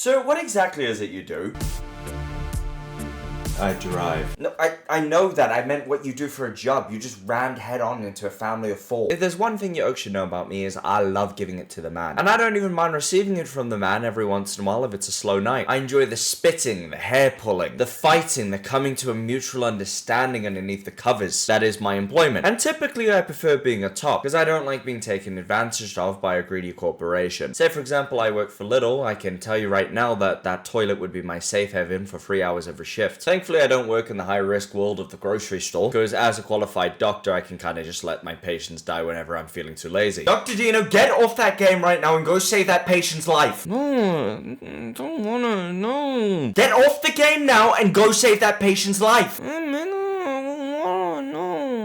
So what exactly is it you do? I drive. No, I know that. I meant what you do for a job. You just rammed head on into a family of 4. If there's one thing you should know about me is I love giving it to the man. And I don't even mind receiving it from the man every once in a while if it's a slow night. I enjoy the spitting, the hair pulling, the fighting, the coming to a mutual understanding underneath the covers. That is my employment. And typically I prefer being a top, because I don't like being taken advantage of by a greedy corporation. Say for example I work for Lidl, I can tell you right now that that toilet would be my safe haven for 3 hours every shift. Thankfully I don't work in the high-risk world of the grocery store, because as a qualified doctor, I can kind of just let my patients die whenever I'm feeling too lazy. Dr. Deano, get off that game right now and go save that patient's life. No, I don't wanna, no. Get off the game now and go save that patient's life. No.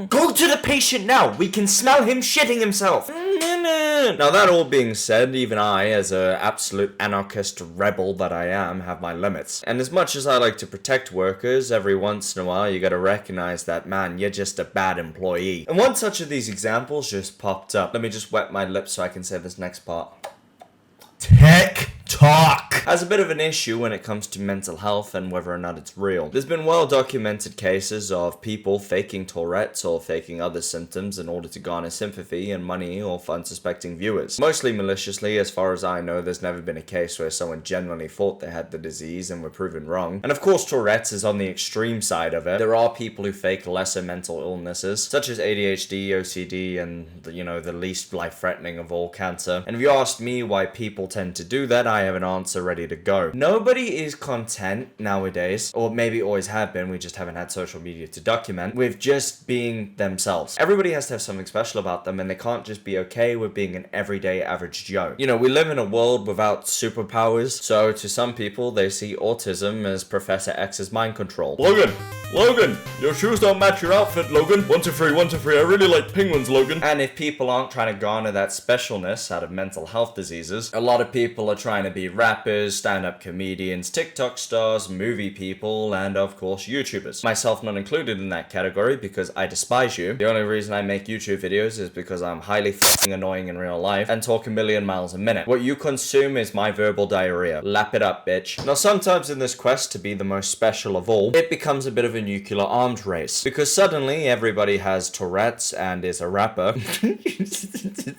Go to the patient now. We can smell him shitting himself. Now that all being said, even I, as a absolute anarchist rebel that I am, have my limits. And as much as I like to protect workers, every once in a while you gotta recognize that, man, you're just a bad employee. And one such of these examples just popped up. Let me just wet my lips so I can say this next part. Tech talk. Has a bit of an issue when it comes to mental health and whether or not it's real. There's been well-documented cases of people faking Tourette's or faking other symptoms in order to garner sympathy and money off unsuspecting viewers. Mostly maliciously, as far as I know, there's never been a case where someone genuinely thought they had the disease and were proven wrong. And of course, Tourette's is on the extreme side of it. There are people who fake lesser mental illnesses, such as ADHD, OCD, and the least life-threatening of all, cancer. And if you asked me why people tend to do that, I have an answer ready to go. Nobody is content nowadays, or maybe always have been, we just haven't had social media to document, with just being themselves. Everybody has to have something special about them, and they can't just be okay with being an everyday average Joe. We live in a world without superpowers, so to some people, they see autism as Professor X's mind control. Logan, your shoes don't match your outfit, Logan. 1, 2, 3, 1, 2, 3. I really like penguins, Logan. And if people aren't trying to garner that specialness out of mental health diseases, a lot of people are trying to be rappers, stand-up comedians, TikTok stars, movie people, and of course YouTubers. Myself not included in that category because I despise you. The only reason I make YouTube videos is because I'm highly f***ing annoying in real life and talk a million miles a minute. What you consume is my verbal diarrhea. Lap it up, bitch. Now sometimes in this quest to be the most special of all, it becomes a bit of a nuclear arms race. Because suddenly everybody has Tourette's and is a rapper.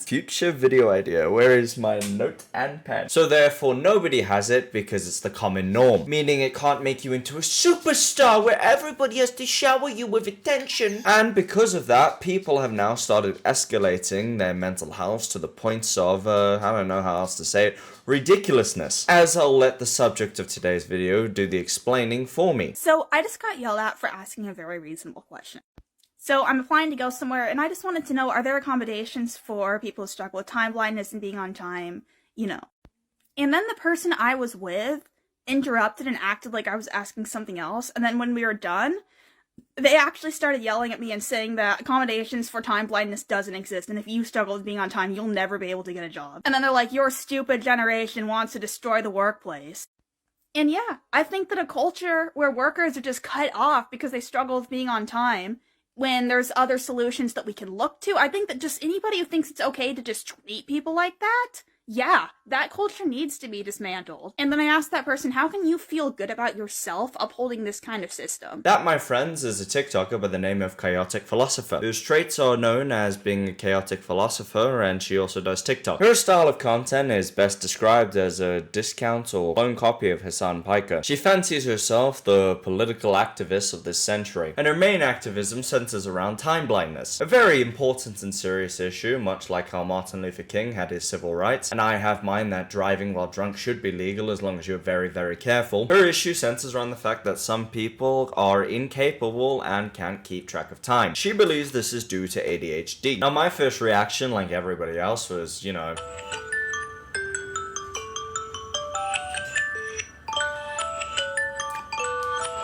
Future video idea. Where is my note and pen? So therefore nobody has it because it's the common norm. Meaning it can't make you into a superstar where everybody has to shower you with attention. And because of that, people have now started escalating their mental health to the points of, I don't know how else to say it, ridiculousness. As I'll let the subject of today's video do the explaining for me. So I just got yelled at for asking a very reasonable question. So I'm applying to go somewhere, and I just wanted to know, are there accommodations for people who struggle with time blindness and being on time, And then the person I was with interrupted and acted like I was asking something else, and then when we were done, they actually started yelling at me and saying that accommodations for time blindness doesn't exist, and if you struggle with being on time, you'll never be able to get a job. And then they're like, your stupid generation wants to destroy the workplace. And yeah, I think that a culture where workers are just cut off because they struggle with being on time, when there's other solutions that we can look to, I think that just anybody who thinks it's okay to just treat people like that, yeah, that culture needs to be dismantled. And then I asked that person, how can you feel good about yourself upholding this kind of system? That, my friends, is a TikToker by the name of Chaotic Philosopher, whose traits are known as being a chaotic philosopher, and she also does TikTok. Her style of content is best described as a discount or clone copy of Hassan Piker. She fancies herself the political activist of this century, and her main activism centers around time blindness, a very important and serious issue, much like how Martin Luther King had his civil rights, and I have mine that driving while drunk should be legal as long as you're very, very careful. Her issue centers around the fact that some people are incapable and can't keep track of time. She believes this is due to ADHD. Now, my first reaction, like everybody else, was,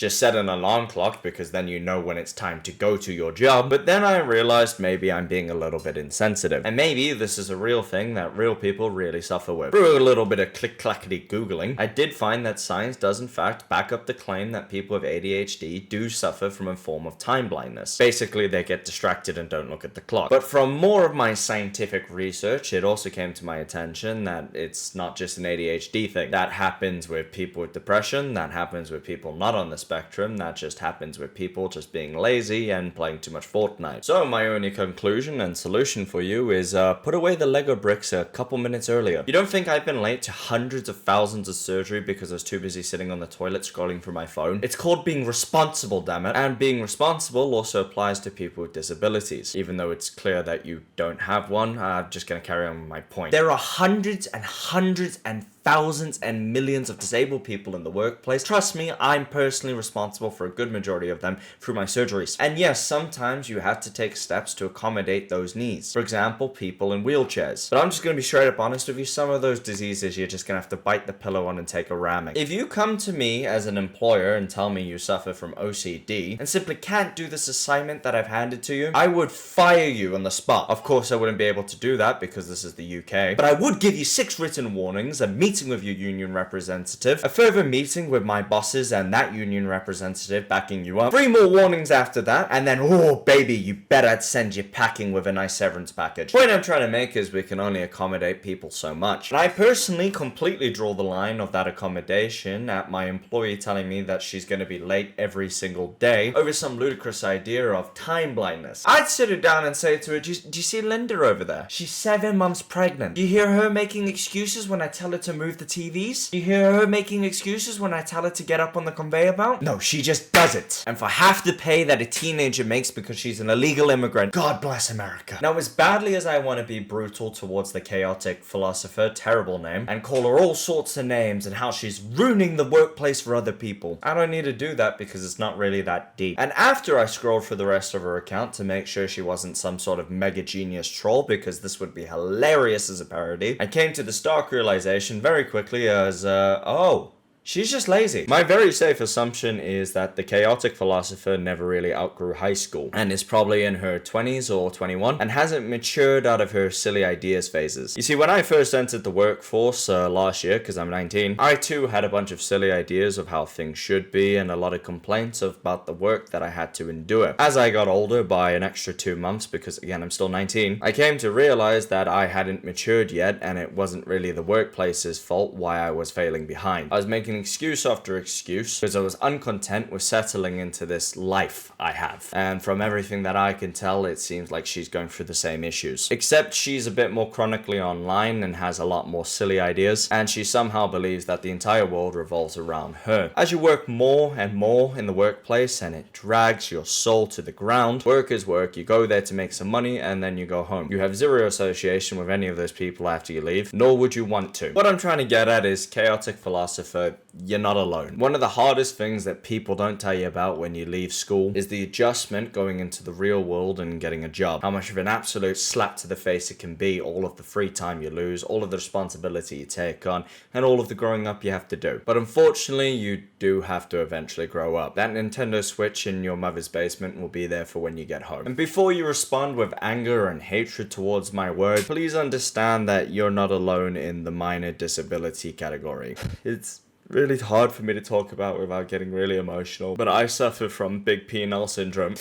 Just set an alarm clock because then you know when it's time to go to your job. But then I realized maybe I'm being a little bit insensitive. And maybe this is a real thing that real people really suffer with. Through a little bit of click-clackety Googling, I did find that science does in fact back up the claim that people with ADHD do suffer from a form of time blindness. Basically, they get distracted and don't look at the clock. But from more of my scientific research, it also came to my attention that it's not just an ADHD thing. That happens with people with depression, that happens with people not on the spectrum, that just happens with people just being lazy and playing too much Fortnite. So my only conclusion and solution for you is put away the Lego bricks a couple minutes earlier. You don't think I've been late to hundreds of thousands of surgery because I was too busy sitting on the toilet scrolling through my phone? It's called being responsible, damn it. And being responsible also applies to people with disabilities. Even though it's clear that you don't have one, I'm just gonna carry on with my point. There are hundreds and thousands and millions of disabled people in the workplace. Trust me, I'm personally responsible for a good majority of them through my surgeries. And yes, sometimes you have to take steps to accommodate those needs. For example, people in wheelchairs. But I'm just going to be straight up honest with you, some of those diseases you're just going to have to bite the pillow on and take a ramming. If you come to me as an employer and tell me you suffer from OCD and simply can't do this assignment that I've handed to you, I would fire you on the spot. Of course, I wouldn't be able to do that because this is the UK, but I would give you 6 written warnings, a meeting with your union representative, a further meeting with my bosses and that union representative backing you up, 3 more warnings after that, and then, oh baby, you better send you packing with a nice severance package. The point I'm trying to make is we can only accommodate people so much. And I personally completely draw the line of that accommodation at my employee telling me that she's going to be late every single day over some ludicrous idea of time blindness. I'd sit her down and say to her, do you see Linda over there? She's 7 months pregnant. Do you hear her making excuses when I tell her to move the TVs? Do you hear her making excuses when I tell her to get up on the conveyor belt? No, she just does it. And for half the pay that a teenager makes because she's an illegal immigrant, God bless America. Now, as badly as I want to be brutal towards the chaotic philosopher, terrible name, and call her all sorts of names and how she's ruining the workplace for other people, I don't need to do that because it's not really that deep. And after I scrolled through the rest of her account to make sure she wasn't some sort of mega genius troll, because this would be hilarious as a parody, I came to the stark realization very quickly as, oh, she's just lazy. My very safe assumption is that the chaotic philosopher never really outgrew high school and is probably in her 20s or 21 and hasn't matured out of her silly ideas phases. You see, when I first entered the workforce last year, because I'm 19, I too had a bunch of silly ideas of how things should be and a lot of complaints about the work that I had to endure. As I got older by an extra 2 months, because again I'm still 19, I came to realize that I hadn't matured yet and it wasn't really the workplace's fault why I was failing behind. I was making excuse after excuse because I was uncontent with settling into this life I have. And from everything that I can tell, it seems like she's going through the same issues. Except she's a bit more chronically online and has a lot more silly ideas, and she somehow believes that the entire world revolves around her. As you work more and more in the workplace and it drags your soul to the ground, work is work, you go there to make some money and then you go home. You have zero association with any of those people after you leave, nor would you want to. What I'm trying to get at is, chaotic philosopher, you're not alone. One of the hardest things that people don't tell you about when you leave school is the adjustment going into the real world and getting a job. How much of an absolute slap to the face it can be, all of the free time you lose, all of the responsibility you take on, and all of the growing up you have to do. But unfortunately, you do have to eventually grow up. That Nintendo Switch in your mother's basement will be there for when you get home. And before you respond with anger and hatred towards my word, please understand that you're not alone in the minor disability category. It's really hard for me to talk about without getting really emotional, but I suffer from big penile syndrome.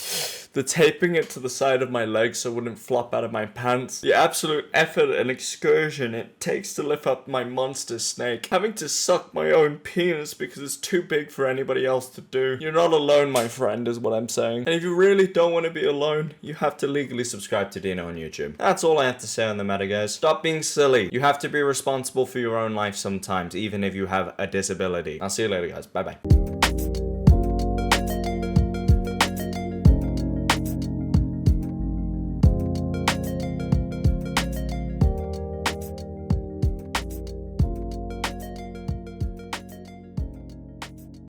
The taping it to the side of my leg so it wouldn't flop out of my pants. The absolute effort and excursion it takes to lift up my monster snake. Having to suck my own penis because it's too big for anybody else to do. You're not alone, my friend, is what I'm saying. And if you really don't want to be alone, you have to legally subscribe to Deano on YouTube. That's all I have to say on the matter, guys. Stop being silly. You have to be responsible for your own life sometimes, even if you have a disability. I'll see you later, guys. Bye-bye.